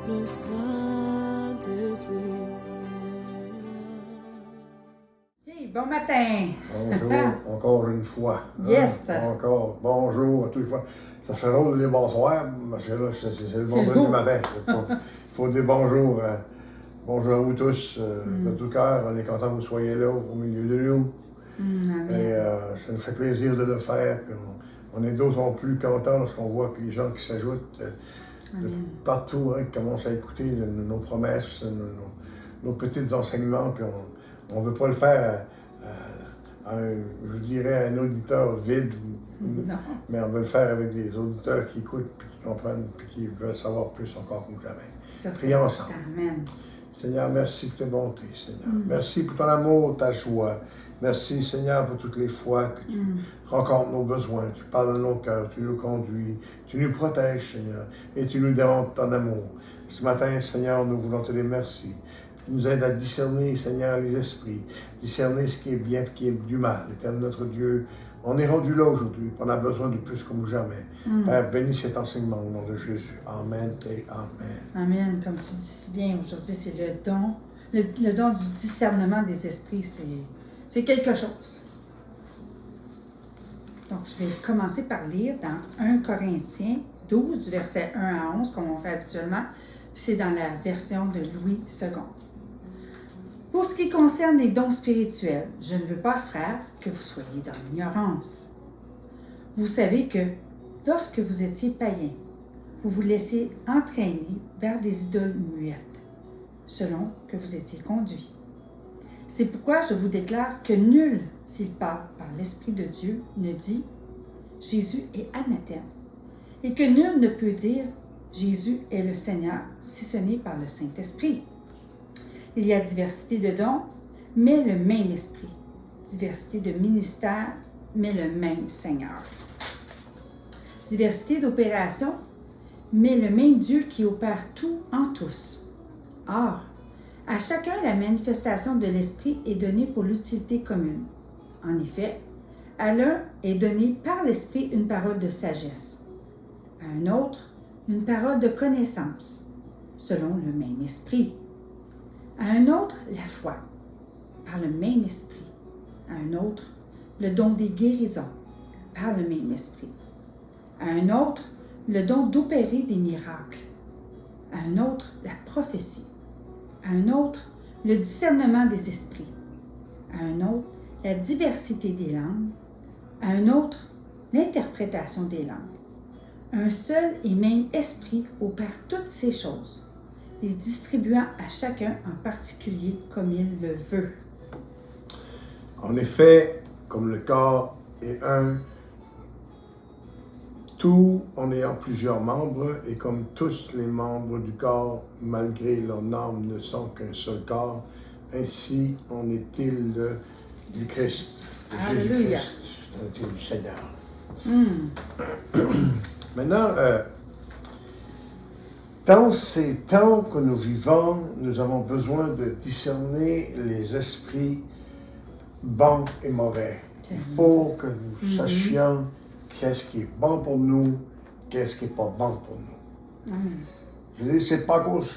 le Saint-Esprit. Hey, bon matin! Bonjour, encore une fois. Yes! Encore, bonjour à tous les fois. Ça fait drôle de dire bonsoir, parce que là, c'est le vendredi matin. Il faut dire bonjour. Bonjour à vous tous, de tout cœur. On est content que vous soyez là, au milieu de nous. Et ça nous fait plaisir de le faire. Puis on est d'autant plus contents lorsqu'on voit que les gens qui s'ajoutent de partout commencent à écouter nos promesses, nos petits enseignements. Puis on ne veut pas le faire à un auditeur vide, mais on veut le faire avec des auditeurs qui écoutent, puis qui comprennent, puis qui veulent savoir plus encore comme jamais. Prions ensemble. Amen. Seigneur, merci pour tes bontés, Seigneur. Merci pour ton amour, ta joie. Merci, Seigneur, pour toutes les fois que tu rencontres nos besoins, tu parles dans nos cœurs, tu nous conduis, tu nous protèges, Seigneur, et tu nous démontres ton amour. Ce matin, Seigneur, nous voulons te dire merci. Tu nous aides à discerner, Seigneur, les esprits, discerner ce qui est bien et ce qui est du mal. Éternel notre Dieu, on est rendu là aujourd'hui, on a besoin de plus comme jamais. Père, bénis cet enseignement au nom de Jésus. Amen et Amen. Amen. Comme tu dis si bien, aujourd'hui, c'est le don. Le don du discernement des esprits, c'est quelque chose. Donc, je vais commencer par lire dans 1 Corinthiens 12, du verset 1 à 11, comme on fait habituellement. Puis c'est dans la version de Louis II. Pour ce qui concerne les dons spirituels, je ne veux pas, frères, que vous soyez dans l'ignorance. Vous savez que, lorsque vous étiez païens, vous vous laissez entraîner vers des idoles muettes, selon que vous étiez conduits. C'est pourquoi je vous déclare que nul, s'il parle par l'Esprit de Dieu, ne dit « Jésus est anathème » et que nul ne peut dire « Jésus est le Seigneur » si ce n'est par le Saint-Esprit. Il y a diversité de dons, mais le même Esprit. Diversité de ministères, mais le même Seigneur. Diversité d'opérations, mais le même Dieu qui opère tout en tous. Or, à chacun, la manifestation de l'Esprit est donnée pour l'utilité commune. En effet, à l'un est donnée par l'Esprit une parole de sagesse, à un autre une parole de connaissance, selon le même Esprit, à un autre la foi, par le même Esprit, à un autre le don des guérisons, par le même Esprit, à un autre le don d'opérer des miracles, à un autre la prophétie, à un autre le discernement des esprits, à un autre la diversité des langues, à un autre l'interprétation des langues. Un seul et même esprit opère toutes ces choses, les distribuant à chacun en particulier comme il le veut. En effet, comme le corps est un, tout en ayant plusieurs membres, et comme tous les membres du corps, malgré leur nombre, ne sont qu'un seul corps, ainsi en est-il du Christ, de Jésus-Christ, en est-il du Seigneur. Maintenant, dans ces temps que nous vivons, nous avons besoin de discerner les esprits bons et mauvais. Il faut que nous sachions qu'est-ce qui est bon pour nous, qu'est-ce qui n'est pas bon pour nous. Je veux dire, c'est pas cause,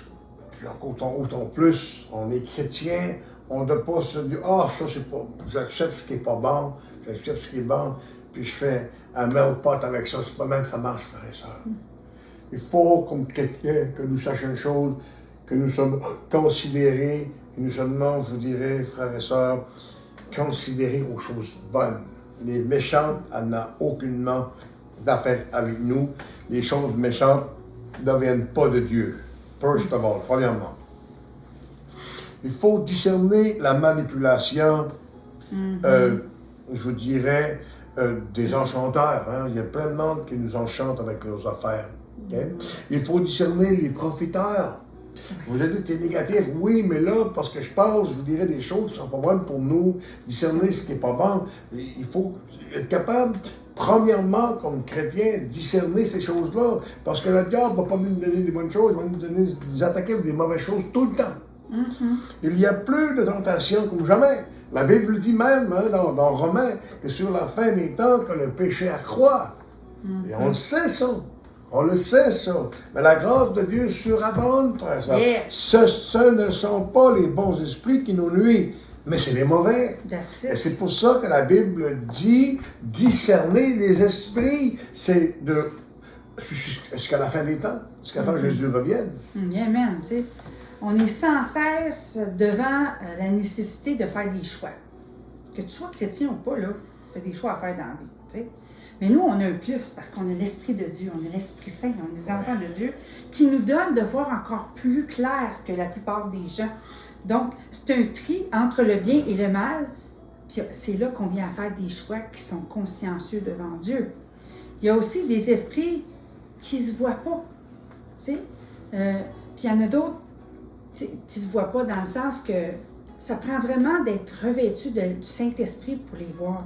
puis autant plus, on est chrétien, on ne doit pas se dire, ça c'est pas, j'accepte ce qui n'est pas bon, j'accepte ce qui est bon, puis je fais un melt pot avec ça, c'est pas même que ça marche, frères et sœurs. Il faut, comme chrétiens, que nous sachions une chose, que nous sommes considérés, et nous sommes, je vous dirais, frères et sœurs, considérés aux choses bonnes. Les méchantes, elles n'ont aucunement d'affaire avec nous. Les choses méchantes ne viennent pas de Dieu. First of all, premièrement. Il faut discerner la manipulation, je vous dirais, des enchanteurs. Il y a plein de monde qui nous enchantent avec leurs affaires. Okay? Il faut discerner les profiteurs. Vous avez dit, t'es négatif. Oui, mais là, parce que je parle, je vous dirais des choses qui ne sont pas bonnes pour nous, discerner ce qui n'est pas bon. Il faut être capable, premièrement, comme chrétien, discerner ces choses-là. Parce que le diable ne va pas nous donner des bonnes choses, il va nous donner des attaquer avec des mauvaises choses tout le temps. Il y a plus de tentation comme jamais. La Bible dit même, dans Romains, que sur la fin des temps, que le péché accroît. Et on le sait, ça. On le sait, ça. Mais la grâce de Dieu surabonde, frère et sœur. Yeah. Ce ne sont pas les bons esprits qui nous nuisent, mais c'est les mauvais. That's Et it. c'est pour ça que la Bible dit discerner les esprits. C'est jusqu'à la fin des temps, jusqu'à temps que Jésus revienne. Amen, tu sais. On est sans cesse devant la nécessité de faire des choix. Que tu sois chrétien ou pas, là, tu as des choix à faire dans la vie, tu sais. Mais nous, on a un plus parce qu'on a l'Esprit de Dieu, on a l'Esprit Saint, on est des enfants de Dieu, qui nous donne de voir encore plus clair que la plupart des gens. Donc, c'est un tri entre le bien et le mal. Puis c'est là qu'on vient à faire des choix qui sont consciencieux devant Dieu. Il y a aussi des esprits qui ne se voient pas, tu sais. Puis il y en a d'autres qui ne se voient pas dans le sens que ça prend vraiment d'être revêtu du Saint-Esprit pour les voir.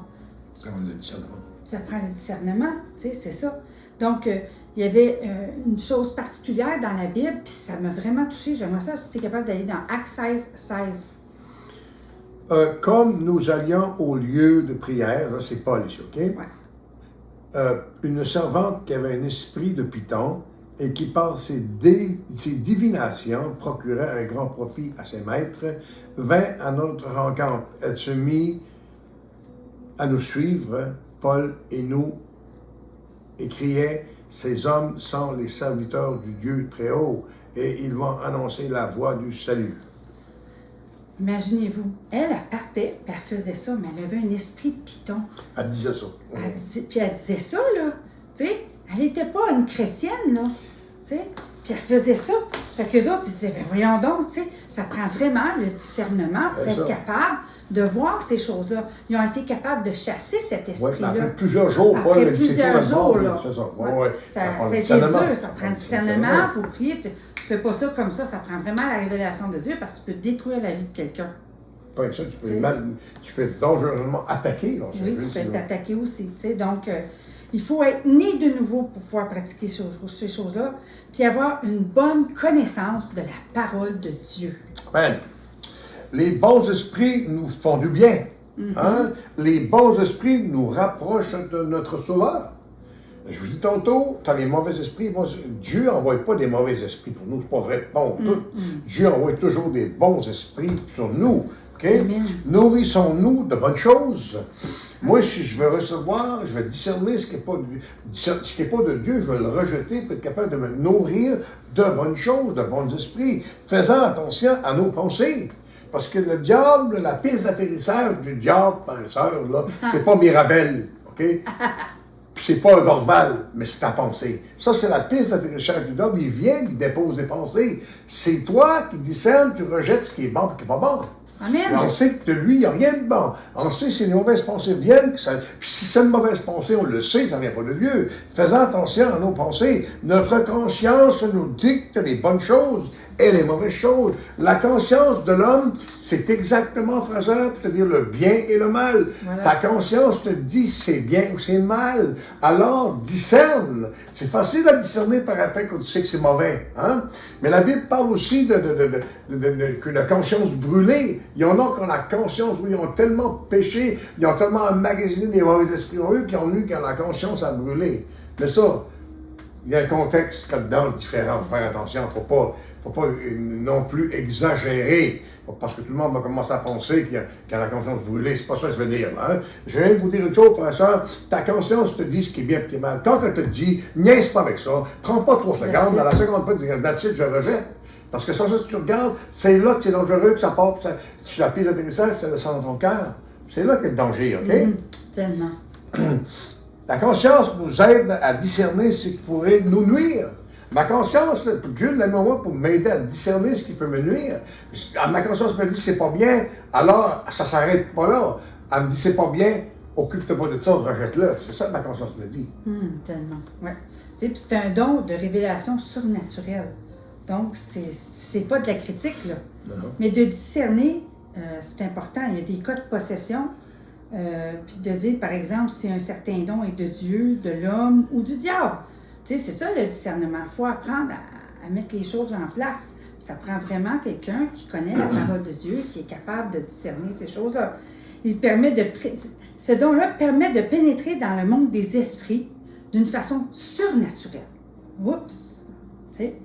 C'est comme le discernement. Ça prend le discernement, tu sais, c'est ça. Donc, il y avait une chose particulière dans la Bible, puis ça m'a vraiment touchée. J'aimerais ça si tu es capable d'aller dans Actes 16, 16. Comme nous allions au lieu de prière, là, c'est Paul ici, OK? Ouais. Une servante qui avait un esprit de Python et qui, par ses divinations, procurait un grand profit à ses maîtres, vint à notre rencontre. Elle se mit à nous suivre, Paul et nous, et criait, « Ces hommes sont les serviteurs du Dieu très haut, et ils vont annoncer la voie du salut. » Imaginez-vous, elle partait, puis elle faisait ça, mais elle avait un esprit de Python. Elle disait ça. Puis elle disait ça, là, tu sais, elle n'était pas une chrétienne, là, tu sais, puis elle faisait ça. Fait qu'eux autres, ils disaient, ben voyons donc, tu sais, ça prend vraiment le discernement pour être capable de voir ces choses-là. Ils ont été capables de chasser cet esprit-là. Oui, après plusieurs jours, après plusieurs jours, là. C'est ça. Ouais. Ouais. C'était dur, ça prend le discernement, il faut prier. Tu fais pas ça comme ça prend vraiment la révélation de Dieu parce que tu peux détruire la vie de quelqu'un. Pas que ça, tu peux dangereusement attaquer. Là, oui, tu peux t'attaquer aussi. Donc, il faut être né de nouveau pour pouvoir pratiquer ces choses-là, puis avoir une bonne connaissance de la parole de Dieu. Amen. Les bons esprits nous font du bien. Hein? Les bons esprits nous rapprochent de notre Sauveur. Je vous dis tantôt, tu as les mauvais esprits. Dieu n'envoie pas des mauvais esprits pour nous. C'est pas vrai, bon, tout. Dieu envoie toujours des bons esprits sur nous. Okay? Nourrissons-nous de bonnes choses. Moi, si je veux recevoir, je vais discerner ce qui n'est pas de Dieu, je vais le rejeter pour être capable de me nourrir de bonnes choses, de bons esprits. Faisant attention à nos pensées. Parce que le diable, la piste d'atterrissage du diable, par exemple, là, c'est pas Mirabel, OK? Puis c'est pas un Dorval, mais c'est ta pensée. Ça, c'est la piste d'atterrissage du diable. Il vient, il dépose des pensées. C'est toi qui discernes, tu rejettes ce qui est bon et ce qui n'est pas bon. Amen. Et on sait que de lui, il n'y a rien de bon. On sait que si les mauvaises pensées viennent, puis si c'est une mauvaise pensée, on le sait, ça ne vient pas de Dieu. Faisons attention à nos pensées. Notre conscience nous dicte les bonnes choses et les mauvaises choses. La conscience de l'homme, c'est exactement, frère, c'est-à-dire le bien et le mal. Voilà. Ta conscience te dit c'est bien ou c'est mal. Alors, discerne. C'est facile à discerner par après quand tu sais que c'est mauvais. Hein? Mais la Bible parle aussi que la conscience brûlée. Il y en a qui ont la conscience brûlée, ils ont tellement péché, ils ont tellement emmagasiné les mauvais esprits en eux qu'ils ont la conscience à brûler. Mais ça, il y a un contexte là-dedans différent. Faut faire attention. Faut pas non plus exagérer. Parce que tout le monde va commencer à penser qu'il y a la conscience brûlée. C'est pas ça que je veux dire. Hein? Je viens de vous dire une chose, frère et sœur. Ta conscience te dit ce qui est bien et ce qui est mal. Quand elle te dit, niaise pas avec ça, prends pas 3 secondes, dans la seconde pas, tu dis, that's it, je rejette. Parce que ça, si tu regardes, c'est là que c'est dangereux, que ça part, sur la piste d'atterrissage, ça descend dans ton cœur. C'est là qu'il y a le danger, OK? Tellement. La conscience nous aide à discerner ce qui pourrait nous nuire. Ma conscience, Dieu l'a mis en moi pour m'aider à discerner ce qui peut me nuire. Ma conscience me dit c'est pas bien, alors ça s'arrête pas là. Elle me dit c'est pas bien, occupe-toi pas de ça, rejette-le. C'est ça que ma conscience me dit. Tellement, ouais. Tu sais, puis c'est un don de révélation surnaturelle. Donc, c'est pas de la critique, là. Non. Mais de discerner, c'est important. Il y a des cas de possession. Puis de dire, par exemple, si un certain don est de Dieu, de l'homme ou du diable. Tu sais, c'est ça le discernement. Il faut apprendre à mettre les choses en place. Puis ça prend vraiment quelqu'un qui connaît la parole de Dieu, qui est capable de discerner ces choses-là. Ce don-là permet de pénétrer dans le monde des esprits d'une façon surnaturelle. Oups! Tu sais,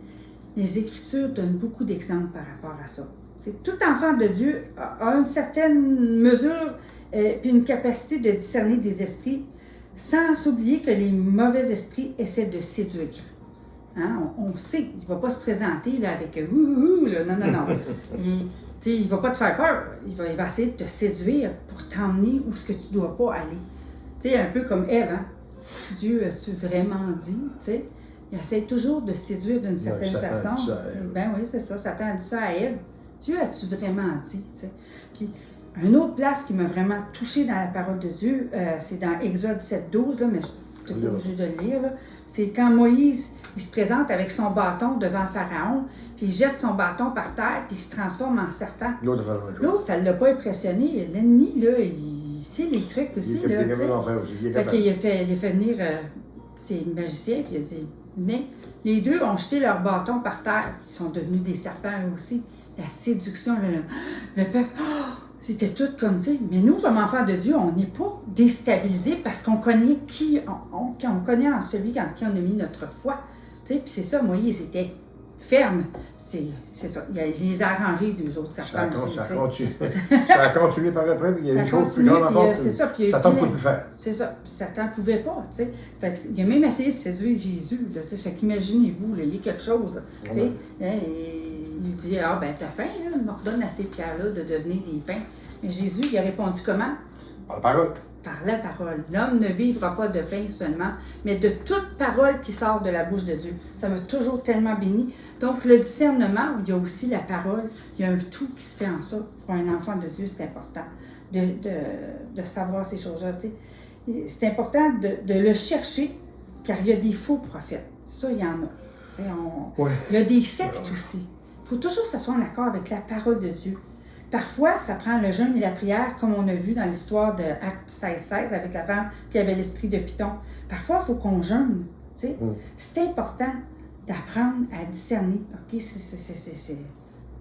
les Écritures donnent beaucoup d'exemples par rapport à ça. C'est tout enfant de Dieu a une certaine mesure puis une capacité de discerner des esprits, sans oublier que les mauvais esprits essaient de séduire. Hein? On sait, il ne va pas se présenter là, avec ouh, là, non, non, non. Il ne va pas te faire peur, il va essayer de te séduire pour t'emmener où ce que tu ne dois pas aller. Tu sais, un peu comme Ève, hein? Dieu, as-tu vraiment dit? T'sais? Il essaie toujours de séduire d'une certaine façon. Ben oui, c'est ça, Satan a dit ça à Ève. Dieu, as-tu vraiment dit? T'sais? Puis, une autre place qui m'a vraiment touchée dans la parole de Dieu, c'est dans Exode 7,12, là, mais je n'ai pas obligé de le lire. Là. C'est quand Moïse il se présente avec son bâton devant Pharaon, puis il jette son bâton par terre, puis il se transforme en serpent. L'autre, ça ne l'a pas impressionné. L'ennemi, là, il sait les trucs aussi. Il a fait venir ses magiciens, puis il a dit, venez. Les deux ont jeté leur bâton par terre, ils sont devenus des serpents eux aussi. La séduction, le peuple, c'était tout comme ça. Mais nous, comme enfants de Dieu, on n'est pas déstabilisés parce qu'on connaît on connaît en celui en qui on a mis notre foi. Puis c'est ça, Moïse était ferme. C'est ça. Il les a arrangés, deux autres serpents aussi. Ça a continué par après, puis il y a une chose plus grande encore. Satan ne pouvait plus faire. C'est ça. Puis Satan ne pouvait pas. Fait que, il a même essayé de séduire Jésus. Là, fait qu'imaginez-vous, il y a quelque chose. Il dit, t'as faim, là, on ordonne à ces pierres-là de devenir des pains. Mais Jésus, il a répondu comment? Par la parole. Par la parole. L'homme ne vivra pas de pain seulement, mais de toute parole qui sort de la bouche de Dieu. Ça m'a toujours tellement béni. Donc, le discernement, il y a aussi la parole. Il y a un tout qui se fait en ça. Pour un enfant de Dieu, c'est important de savoir ces choses-là. C'est important de le chercher, car il y a des faux prophètes. Ça, il y en a. Il y a des sectes aussi. Il faut toujours que ça soit en accord avec la parole de Dieu. Parfois, ça prend le jeûne et la prière, comme on a vu dans l'histoire de Acte 16:16 avec la femme qui avait l'esprit de Python. Parfois, il faut qu'on jeûne. C'est important d'apprendre à discerner. Okay?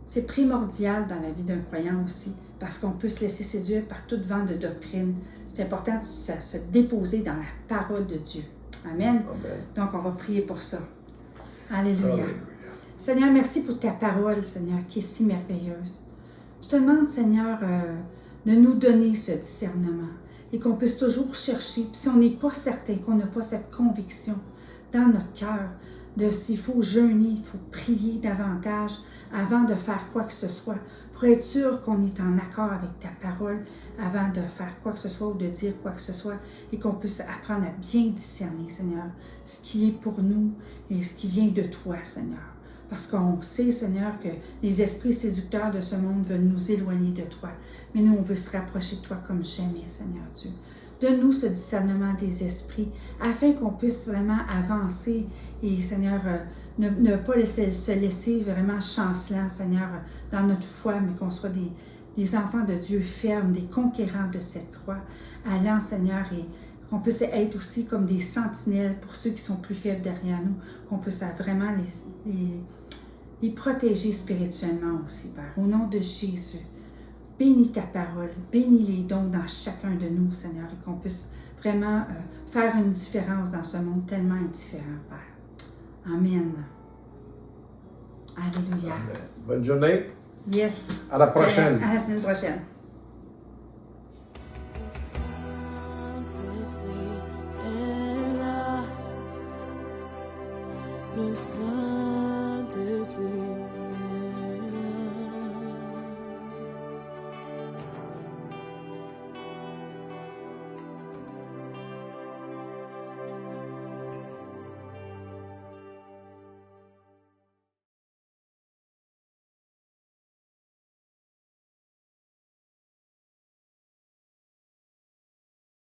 C'est primordial dans la vie d'un croyant aussi, parce qu'on peut se laisser séduire par toute vent de doctrine. C'est important de se déposer dans la parole de Dieu. Amen. Donc, on va prier pour ça. Alléluia. Seigneur, merci pour ta parole, Seigneur, qui est si merveilleuse. Je te demande, Seigneur, de nous donner ce discernement et qu'on puisse toujours chercher. Puis si on n'est pas certain, qu'on n'a pas cette conviction dans notre cœur de s'il faut jeûner, il faut prier davantage avant de faire quoi que ce soit, pour être sûr qu'on est en accord avec ta parole avant de faire quoi que ce soit ou de dire quoi que ce soit, et qu'on puisse apprendre à bien discerner, Seigneur, ce qui est pour nous et ce qui vient de toi, Seigneur. Parce qu'on sait, Seigneur, que les esprits séducteurs de ce monde veulent nous éloigner de toi. Mais nous, on veut se rapprocher de toi comme jamais, Seigneur Dieu. Donne-nous ce discernement des esprits afin qu'on puisse vraiment avancer et, Seigneur, ne pas se laisser vraiment chancelant, Seigneur, dans notre foi, mais qu'on soit des enfants de Dieu fermes, des conquérants de cette croix, allant, Seigneur, et qu'on puisse être aussi comme des sentinelles pour ceux qui sont plus faibles derrière nous, qu'on puisse vraiment les protéger spirituellement aussi, Père. Au nom de Jésus, bénis ta parole, bénis les dons dans chacun de nous, Seigneur, et qu'on puisse vraiment faire une différence dans ce monde tellement indifférent, Père. Amen. Alléluia. Amen. Bonne journée. Yes. À la prochaine. À la semaine prochaine.